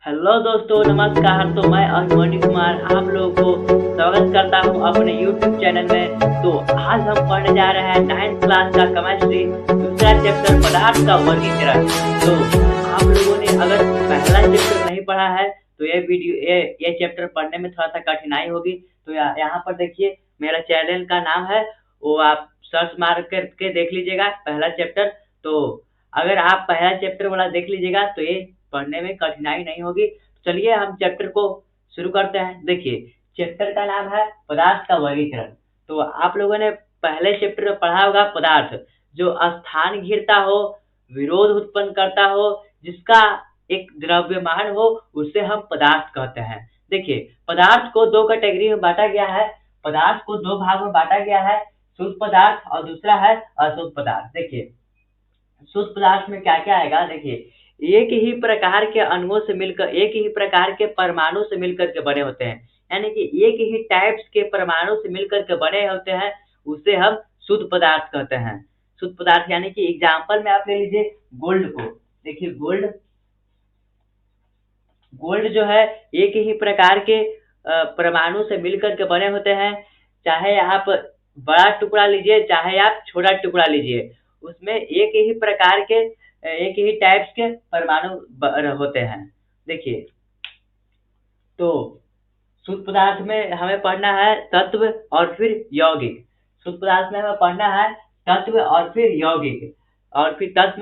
Hello दोस्तों, नमस्कार। तो मैं अभिमन्यु कुमार आप लोगों को स्वागत करता हूं अपने यूट्यूब चैनल में। तो आज हम पढ़ने जा रहे हैं 9th क्लास का केमिस्ट्री दूसरा चैप्टर पदार्थ का वर्गीकरण। तो आप लोगों ने अगर पहला चैप्टर नहीं पढ़ा है तो ये चैप्टर पढ़ने में थोड़ा सा कठिनाई होगी। तो यहाँ पर देखिए, मेरा चैनल का नाम है, वो आप सर्च मार करके देख लीजिएगा पहला चैप्टर। तो अगर आप पहला चैप्टर वाला देख लीजिएगा तो ये पढ़ने में कठिनाई नहीं होगी। चलिए हम चैप्टर को शुरू करते हैं। देखिए, चैप्टर का नाम है पदार्थ का वर्गीकरण। तो आप लोगों ने पहले चैप्टर में पढ़ा होगा पदार्थ जो स्थान घेरता हो, विरोध उत्पन्न करता हो, जिसका एक द्रव्यमान हो, उसे हम पदार्थ कहते हैं। देखिए, पदार्थ को दो कैटेगरी में बांटा गया है। पदार्थ को दो भाग में बांटा गया है, शुद्ध पदार्थ और दूसरा है अशुद्ध पदार्थ। देखिए, शुद्ध पदार्थ में क्या क्या आएगा। देखिए, एक ही प्रकार के अणुओं से मिलकर, एक ही प्रकार के परमाणु से मिलकर के बने होते हैं, यानी कि एक ही टाइप्स के परमाणु से मिलकर के बने होते हैं, उसे हम शुद्ध पदार्थ कहते हैं। शुद्ध पदार्थ यानी कि एग्जाम्पल में आप ले लीजिए गोल्ड को। देखिए, गोल्ड जो है एक ही प्रकार के परमाणु से मिलकर के बने होते हैं। चाहे आप बड़ा टुकड़ा लीजिए, चाहे आप छोटा टुकड़ा लीजिए, उसमें एक ही प्रकार के, एक ही टाइप्स के परमाणु होते हैं। देखिए, तो शुद्ध पदार्थ में हमें पढ़ना है तत्व और फिर यौगिक। शुद्ध पदार्थ में हमें पढ़ना है तत्व और फिर यौगिक, और फिर तत्व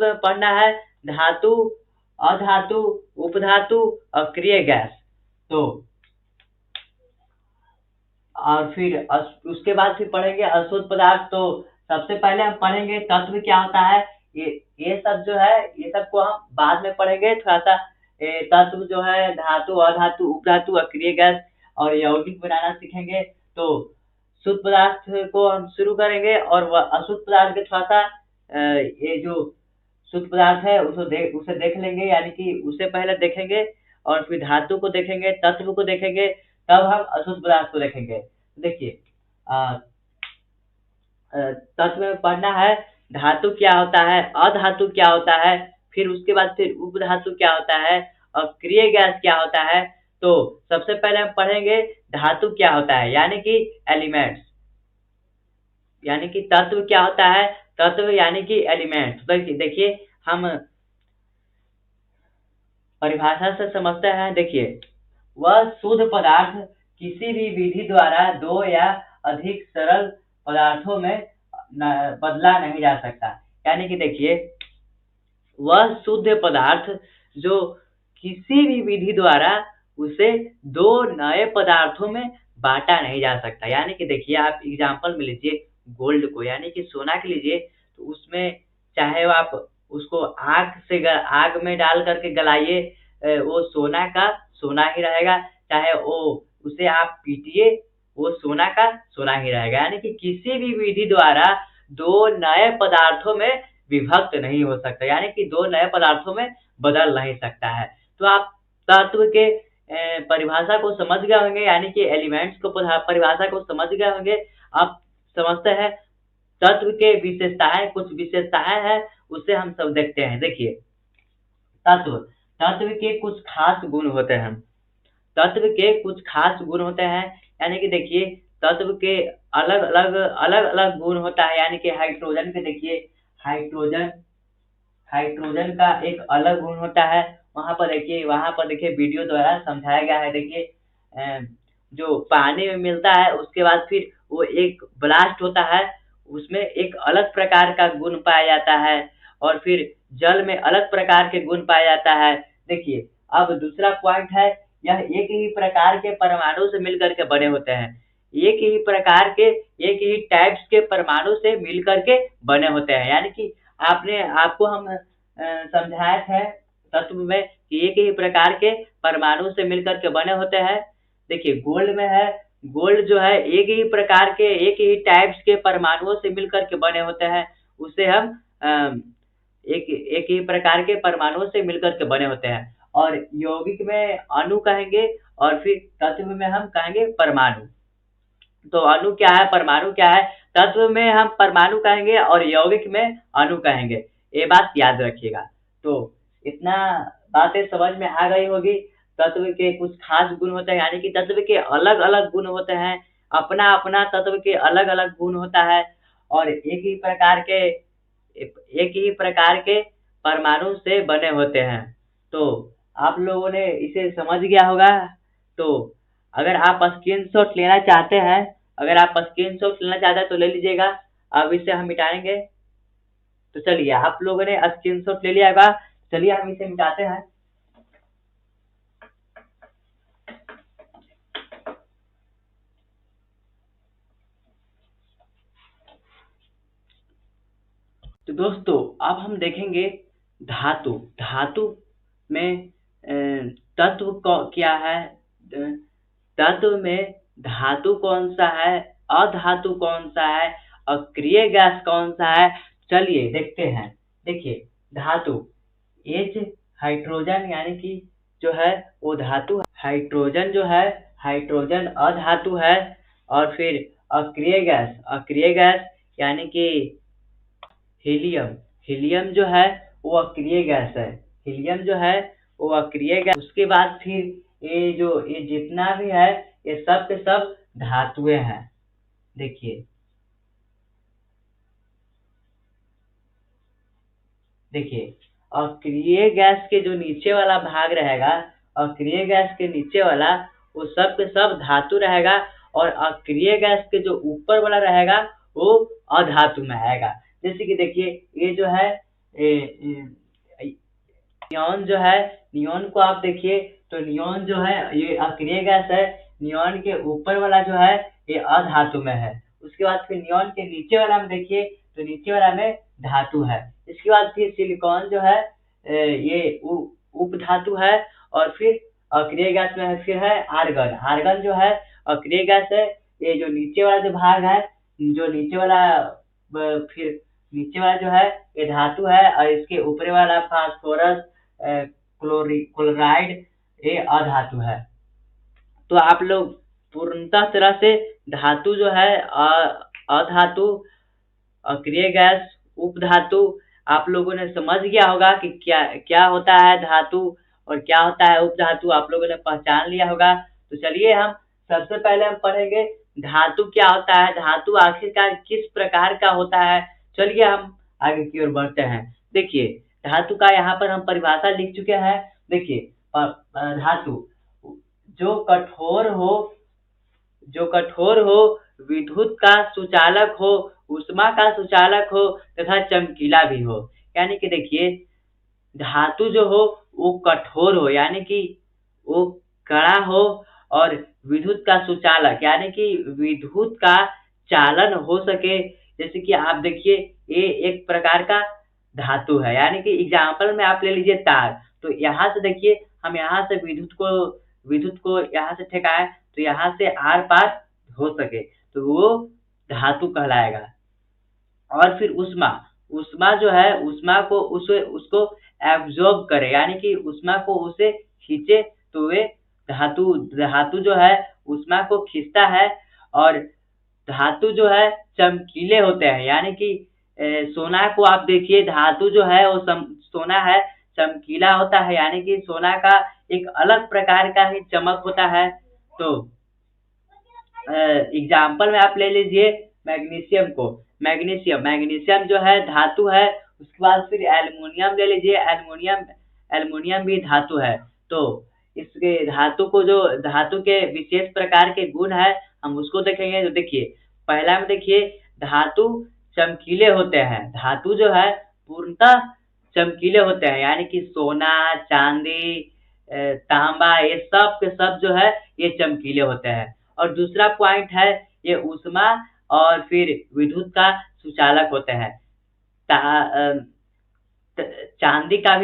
में पढ़ना है धातु, अधातु, उपधातु और क्रिय गैस। तो और फिर उसके बाद फिर पढ़ेंगे अशुद्ध पदार्थ। तो सबसे पहले हम पढ़ेंगे तत्व क्या होता है। ये सब जो है, ये सब को हम बाद में पढ़ेंगे थोड़ा सा। तत्व जो है धातु, अधातु, उपधातु और क्रिय गैस और यौगिक बनाना सीखेंगे। तो शुद्ध पदार्थ को हम शुरू करेंगे और वह अशुद्ध पदार्थ के थोड़ा सा ये जो शुद्ध पदार्थ है उसे देख लेंगे, यानी कि उसे पहले देखेंगे और फिर धातु को देखेंगे, तत्व को देखेंगे, तब हम अशुद्ध पदार्थ को देखेंगे। देखिए, तत्व में पढ़ना है धातु क्या होता है, अधातु क्या होता है, फिर उसके बाद फिर उपधातु क्या होता है और क्रिय गैस क्या होता है। तो सबसे पहले हम पढ़ेंगे धातु क्या होता है, यानी कि एलिमेंट्स, यानी कि तत्व क्या होता है, तत्व यानी कि एलिमेंट्स। देखिए, हम परिभाषा से समझते हैं। देखिए, वह शुद्ध पदार्थ किसी भी विधि द्वारा दो या अधिक सरल पदार्थों में बदला नहीं जा सकता। यानी कि देखिए, वह शुद्ध पदार्थ जो किसी भी विधि द्वारा उसे दो नए पदार्थों में बांटा नहीं जा सकता। यानी कि देखिए, आप एग्जांपल में लीजिए गोल्ड को, यानी कि सोना के लीजिए। तो उसमें चाहे आप उसको आग में डाल करके गलाइए, वो सोना का सोना ही रहेगा। चाहे वो उसे आप पीटिए, वो सोना का सोना ही रहेगा। यानी कि किसी भी विधि द्वारा दो नए पदार्थों में विभक्त नहीं हो सकता, यानी कि दो नए पदार्थों में बदल नहीं सकता है। तो आप तत्व के परिभाषा को समझ गए होंगे, यानी कि एलिमेंट्स को परिभाषा को समझ गए होंगे। आप समझते हैं तत्व के विशेषताएं, कुछ विशेषताएं हैं, उसे हम सब देखते हैं। देखिए, तत्व के कुछ खास गुण होते हैं। तत्व के कुछ खास गुण होते हैं, यानी कि देखिए, तत्व के अलग अलग गुण होता है। यानी कि हाइड्रोजन के देखिए, हाइड्रोजन का एक अलग गुण होता है। वहां पर देखिए वीडियो द्वारा समझाया गया है। देखिए, जो पानी में मिलता है उसके बाद फिर वो एक ब्लास्ट होता है, उसमें एक अलग प्रकार का गुण पाया जाता है, और फिर जल में अलग प्रकार के गुण पाया जाता है। देखिए, अब दूसरा पॉइंट है, यह एक ही प्रकार के परमाणु से मिलकर के बने होते हैं। एक ही टाइप्स के परमाणु से मिलकर के बने होते हैं। यानी कि आपको हम समझाए थे तत्व में कि एक ही प्रकार के परमाणु से मिलकर के बने होते हैं। देखिए, गोल्ड में है, गोल्ड जो है एक ही प्रकार के, एक ही टाइप्स के परमाणुओं से मिलकर के बने होते हैं, उसे हम एक ही प्रकार के परमाणुओं से मिलकर के बने होते हैं। और यौगिक में अणु कहेंगे और फिर तत्व में हम कहेंगे परमाणु। तो अणु क्या है, परमाणु क्या है, तत्व में हम परमाणु कहेंगे और यौगिक में अणु कहेंगे। ये बात याद रखिएगा। तो इतना बातें समझ में आ गई होगी। तत्व के कुछ खास गुण होते हैं, यानी कि तत्व के अलग अलग गुण होते हैं, अपना अपना तत्व के अलग अलग गुण होता है, और एक ही प्रकार के परमाणु से बने होते हैं। तो आप लोगों ने इसे समझ गया होगा। तो अगर आप स्क्रीनशॉट लेना चाहते हैं, तो ले लीजिएगा। अब इसे हम मिटाएंगे। तो चलिए, आप लोगों ने स्क्रीनशॉट ले लिया होगा, चलिए हम इसे मिटाते हैं। तो दोस्तों, अब हम देखेंगे धातु। धातु में तत्व क्या है, तत्व में धातु कौन सा है, अधातु कौन सा है, अक्रिय गैस कौन सा है, चलिए देखते हैं। देखिए, धातु एच हाइड्रोजन यानी कि जो है वो धातु है। हाइड्रोजन जो है, हाइड्रोजन अधातु है। और फिर अक्रिय गैस यानी कि हीलियम, हीलियम जो है वो अक्रिय गैस है। हीलियम जो है वो अक्रिय गैस। उसके बाद फिर ये जितना भी है, ये सब के सब धातुएं हैं। देखिए अक्रिय गैस के जो नीचे वाला भाग रहेगा, अक्रिय गैस के नीचे वाला वो सब के सब धातु रहेगा, और अक्रिय गैस के जो ऊपर वाला रहेगा वो अधातु में आएगा। जैसे कि देखिए, ये जो है नियॉन जो है, नियॉन को आप देखिए तो नियॉन जो है ये अक्रिय गैस है। नियॉन के ऊपर वाला जो है ये अधातु में है। उसके बाद फिर नियॉन के नीचे वाला में देखिए तो नीचे वाला में धातु है। इसके बाद फिर सिलिकॉन जो है ये उपधातु है। और फिर अक्रिय गैस में फिर है आर्गन। आर्गन जो है अक्रिय गैस है। ये जो नीचे वाला जो भाग है, जो नीचे वाला फिर नीचे वाला जो है ये धातु है, और इसके ऊपर वाला फास्फोरस क्लोराइड ये अधातु है। तो आप लोग पूर्णतः तरह से धातु जो है अधातु, अक्रिय गैस, उपधातु आप लोगों ने समझ गया होगा कि क्या क्या होता है धातु और क्या होता है उपधातु, आप लोगों ने पहचान लिया होगा। तो चलिए, हम सबसे पहले हम पढ़ेंगे धातु क्या होता है, धातु आखिरकार किस प्रकार का होता है। चलिए हम आगे की ओर बढ़ते हैं। देखिए, धातु का यहाँ पर हम परिभाषा लिख चुके हैं। देखिए, धातु जो कठोर हो, विद्युत का सुचालक हो, ऊष्मा का सुचालक हो तथा चमकीला भी हो। यानी कि देखिए, धातु जो हो वो कठोर हो, यानी कि वो कड़ा हो, और विद्युत का सुचालक यानी कि विद्युत का चालन हो सके। जैसे कि आप देखिए, ये एक प्रकार का धातु है, यानी कि एग्जाम्पल में आप ले लीजिए तार। तो यहाँ से देखिए, हम यहाँ से विद्युत को यहाँ से ठेकाएं तो यहाँ से आर पार हो सके, तो वो धातु कहलाएगा। और फिर ऊष्मा जो है, ऊष्मा को उसको एब्जॉर्ब करे, यानी कि ऊष्मा को उसे खींचे, तो वे धातु जो है ऊष्मा को खींचता है। और धातु जो है चमकीले होते हैं, यानी कि सोना को आप देखिए, धातु जो है वो सोना है, चमकीला होता है, यानी कि सोना का एक अलग प्रकार का ही चमक होता है। तो एग्जाम्पल में आप ले लीजिए मैग्नीशियम को। मैग्नीशियम जो है धातु है। उसके बाद फिर एल्युमिनियम ले लीजिए, एल्युमिनियम भी धातु है। तो इसके धातु के विशेष प्रकार के गुण है, हम उसको देखेंगे। तो देखिए, पहला में देखिए, धातु चमकीले होते हैं। धातु जो है पूर्णतः चमकीले होते हैं, यानी कि सोना, चांदी, तांबा, ये सब के सब जो है ये चमकीले होते हैं। और दूसरा पॉइंट है, ये ऊष्मा और फिर विद्युत का सुचालक होते हैं। चांदी का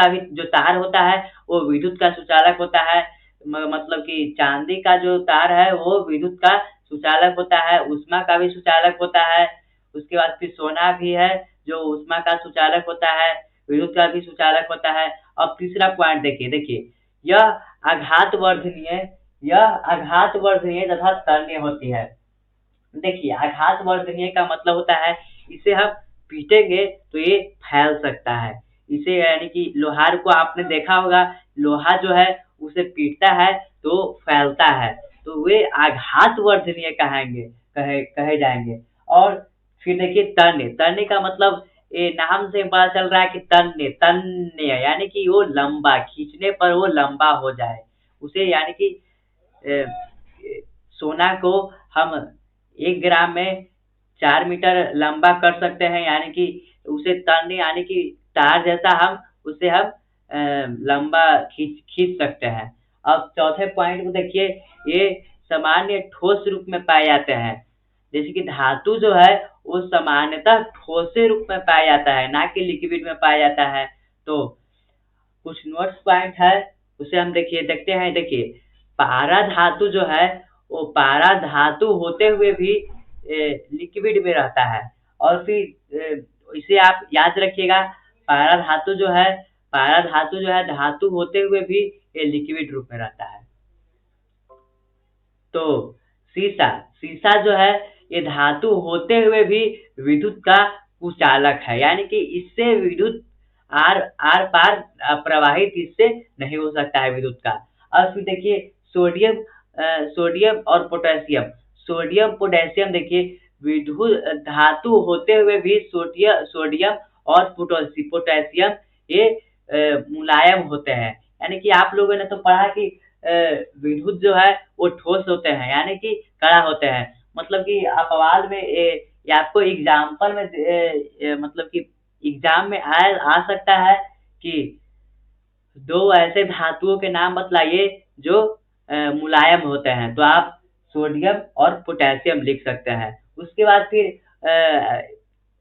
भी जो तार होता है वो विद्युत का सुचालक होता है। मतलब कि चांदी का जो तार है वो विद्युत का सुचालक होता है, ऊष्मा का भी सुचालक होता है। उसके बाद फिर सोना भी है जो ऊष्मा का सुचालक होता है, विद्युत का भी सुचालक होता है। अब तीसरा पॉइंट देखिए, यह आघात वर्धनीय तथा तन्य होती है। देखिए, आघात वर्धनीय का मतलब होता है इसे हम पीटेंगे तो ये फैल सकता है, इसे यानी कि लोहार को आपने देखा होगा, लोहा जो है उसे पीटता है तो फैलता है, तो वे आघात वर्धनीय कहे जाएंगे। और फिर देखिए तन्य, तन्य का मतलब ये नाम से पता चल रहा है कि तन्य, तन्य यानी कि वो लंबा, खींचने पर वो लंबा हो जाए, उसे यानी कि ए, सोना को हम 1 ग्राम में 4 मीटर लंबा कर सकते हैं, यानी कि उसे तन्य यानी कि तार जैसा हम उसे हम लंबा खींच सकते हैं। अब चौथे पॉइंट को देखिए, ये सामान्य ठोस रूप में पाए जाते हैं। जैसे कि धातु जो है वो सामान्यतः ठोसे रूप में पाया जाता है, ना कि लिक्विड में पाया जाता है। तो कुछ नोट्स पॉइंट है, उसे हम देखते हैं। देखिए पारा धातु जो है वो पारा धातु होते हुए भी लिक्विड में रहता है। और फिर इसे आप याद रखिएगा, पारा धातु जो है धातु होते हुए भी ये लिक्विड रूप में रहता है। तो शीशा जो है ये धातु होते हुए भी विद्युत का कुचालक है, यानी कि इससे विद्युत आर पार प्रवाहित इससे नहीं हो सकता है विद्युत का। और फिर देखिए सोडियम और पोटेशियम, सोडियम पोटेशियम देखिए विद्युत धातु होते हुए भी सोडियम और पोटेशियम ये मुलायम होते हैं। यानी कि आप लोगों ने तो पढ़ा कि विद्युत जो है वो ठोस होते हैं, यानी कि कड़ा होते हैं। मतलब कि अपवाद में ये आपको एग्जाम्पल में मतलब कि एग्जाम में आ सकता है कि 2 ऐसे धातुओं के नाम बतलाइए जो मुलायम होते हैं, तो आप सोडियम और पोटेशियम लिख सकते हैं। उसके बाद फिर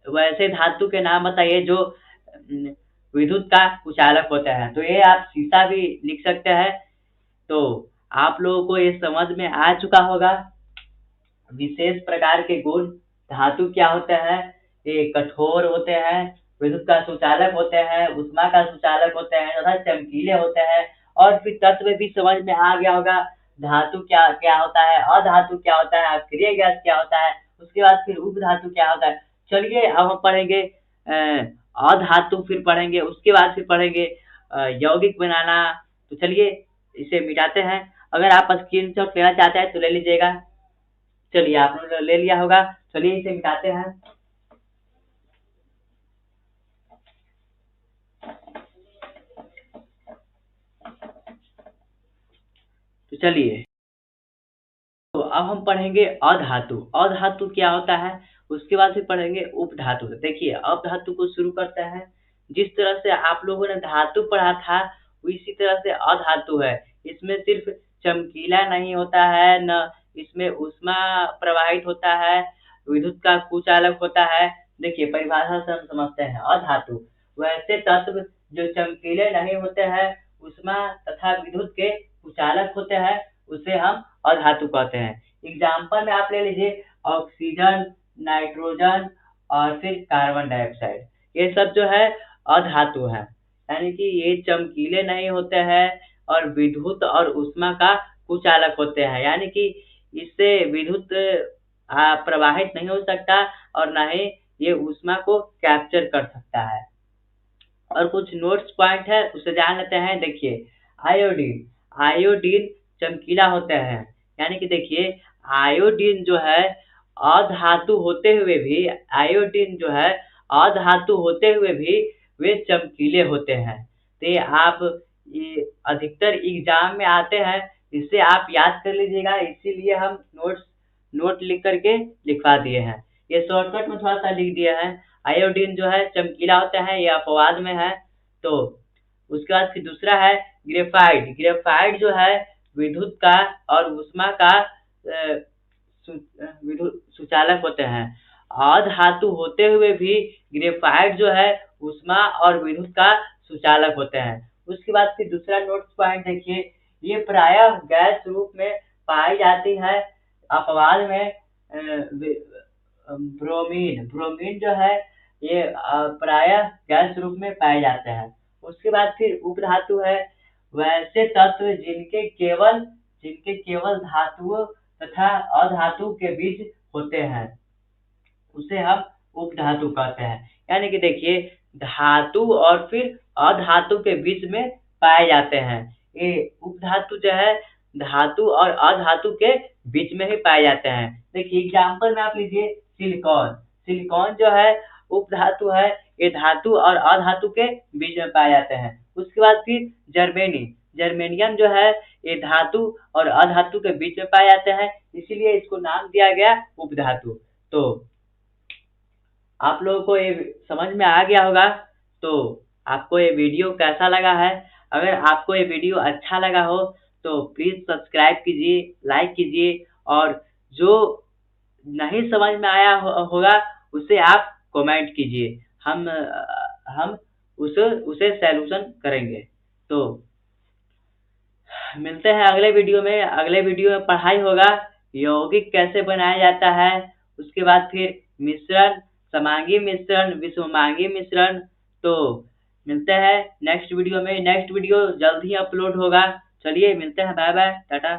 वैसे धातु के नाम बताइए जो विद्युत का कुचालक होते हैं, तो ये आप शीशा भी लिख सकते हैं। तो आप लोगों को ये समझ में आ चुका होगा विशेष प्रकार के गुण धातु क्या होते हैं। ये कठोर होते हैं, विद्युत का सुचालक होते हैं, ऊष्मा का सुचालक होते हैं तथा चमकीले होते हैं। और फिर तत्व भी समझ में आ गया होगा, धातु क्या क्या होता है, अधातु क्या होता है, अक्रिय गैस क्या होता है, उसके बाद फिर उपधातु क्या होता है। चलिए अब हम पढ़ेंगे अधातु, फिर पढ़ेंगे उसके बाद फिर पढ़ेंगे यौगिक बनाना। तो चलिए इसे मिटाते हैं। अगर आप स्क्रीनशॉट लेना चाहते हैं तो ले लीजिएगा। चलिए आपने ले लिया होगा, चलिए इसे मिटाते हैं। तो चलिए, तो अब हम पढ़ेंगे अधातु। अधातु क्या होता है, उसके बाद फिर पढ़ेंगे उपधातु। देखिए अधातु को शुरू करते हैं। जिस तरह से आप लोगों ने धातु पढ़ा था इसी तरह से अधातु है। इसमें सिर्फ चमकीला नहीं होता है, न इसमें ऊष्मा प्रवाहित होता है, विद्युत का कुचालक होता है। देखिए परिभाषा से हम समझते हैं, अधातु वैसे तत्व जो चमकीले नहीं होते हैं, ऊष्मा तथा विद्युत के कुचालक होते हैं, उसे हम अधातु कहते हैं। एग्जाम्पल में आप ले लीजिए ऑक्सीजन, नाइट्रोजन और फिर कार्बन डाइऑक्साइड, ये सब जो है अधातु है। यानी कि ये चमकीले नहीं होते हैं और विद्युत और ऊष्मा का कुचालक होते हैं, यानी कि इससे विद्युत प्रवाहित नहीं हो सकता और ना ही ये ऊष्मा को कैप्चर कर सकता है। और कुछ नोट्स पॉइंट है उसे जान लेते हैं। देखिए आयोडीन, आयोडीन चमकीला होते हैं, यानी कि देखिए आयोडीन जो है अधातु होते हुए भी, आयोडीन जो है अधातु होते हुए भी वे चमकीले होते हैं। तो ये आप ये अधिकतर एग्जाम में आते हैं, इससे आप याद कर लीजिएगा, इसीलिए हम नोट लिख करके लिखवा दिए हैं। ये शॉर्टकट में थोड़ा सा लिख दिया है। आयोडीन जो है चमकीला होता है, ये अपवाद में है। तो उसके बाद फिर दूसरा है ग्रेफाइट। ग्रेफाइट जो है विद्युत का और ऊष्मा का सुचालक होते हैं। अधातु होते हुए भी ग्रेफाइट जो है ऊष्मा और विद्युत का सुचालक होते हैं। उसके बाद फिर दूसरा नोट्स पॉइंट देखिए, ये प्रायः गैस रूप में पाई जाती है। अपवाद में ब्रोमीन जो है ये प्रायः गैस रूप में पाए जाते हैं। उसके बाद फिर उपधातु है, वैसे तत्व जिनके केवल धातुओं तथा अधातु के बीच होते हैं, उसे हम उपधातु कहते हैं। यानी कि देखिए धातु और फिर अधातु के बीच में पाए जाते हैं। ये उपधातु जो है धातु और अधातु के बीच में ही पाए जाते हैं। देखिए एग्जाम्पल में आप लीजिए सिलिकॉन। सिलिकॉन जो है उपधातु है, ये धातु और अधातु के बीच में पाए जाते हैं। उसके बाद फिर जर्मेनी। जर्मेनियम जो है ये धातु और अधातु के बीच में पाए जाते हैं, इसीलिए इसको नाम दिया गया उपधातु। तो आप लोगों को ये समझ में आ गया होगा। तो आपको ये वीडियो कैसा लगा है? अगर आपको ये वीडियो अच्छा लगा हो तो प्लीज़ सब्सक्राइब कीजिए, लाइक कीजिए, और जो नहीं समझ में आया होगा उसे आप कमेंट कीजिए। हम उसे सॉल्यूशन करेंगे। तो मिलते हैं अगले वीडियो में। अगले वीडियो में पढ़ाई होगा, यौगिक कैसे बनाया जाता है, उसके बाद फिर मिश्रण, समांगी मिश्रण, विषमांगी मिश्रण। तो मिलते हैं नेक्स्ट वीडियो में। नेक्स्ट वीडियो जल्द ही अपलोड होगा। चलिए मिलते हैं, बाय बाय, टाटा।